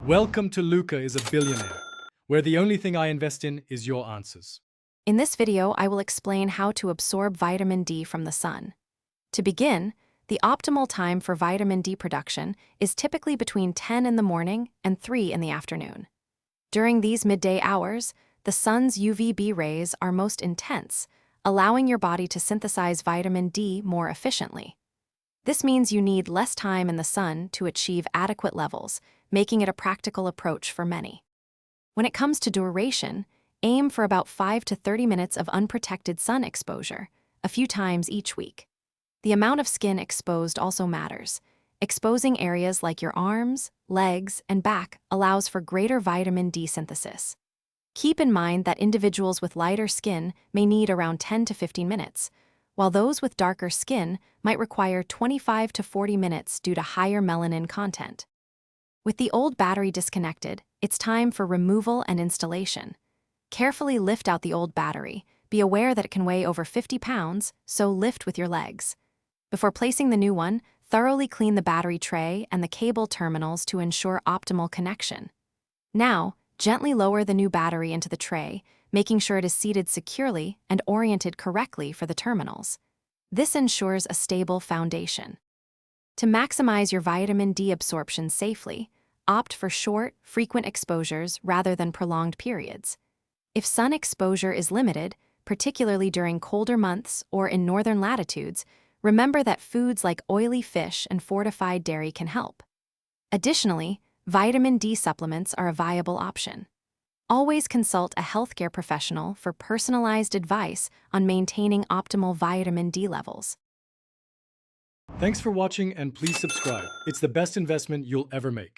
Welcome to Luca is a Billionaire, where the only thing I invest in is your answers. In this video, I will explain how to absorb vitamin D from the sun. To begin, the optimal time for vitamin D production is typically between 10 in the morning and 3 in the afternoon. During these midday hours, the sun's UVB rays are most intense, allowing your body to synthesize vitamin D more efficiently. This means you need less time in the sun to achieve adequate levels, making it a practical approach for many. When it comes to duration, aim for about 5 to 30 minutes of unprotected sun exposure, a few times each week. The amount of skin exposed also matters. Exposing areas like your arms, legs, and back allows for greater vitamin D synthesis. Keep in mind that individuals with lighter skin may need around 10 to 15 minutes, while those with darker skin might require 25 to 40 minutes due to higher melanin content. With the old battery disconnected, it's time for removal and installation. Carefully lift out the old battery. Be aware that it can weigh over 50 pounds, so lift with your legs. Before placing the new one, thoroughly clean the battery tray and the cable terminals to ensure optimal connection. Now, gently lower the new battery into the tray, making sure it is seated securely and oriented correctly for the terminals. This ensures a stable foundation. To maximize your vitamin D absorption safely, opt for short, frequent exposures rather than prolonged periods. If sun exposure is limited, particularly during colder months or in northern latitudes, remember that foods like oily fish and fortified dairy can help. Additionally, vitamin D supplements are a viable option. Always consult a healthcare professional for personalized advice on maintaining optimal vitamin D levels. Thanks for watching and please subscribe. It's the best investment you'll ever make.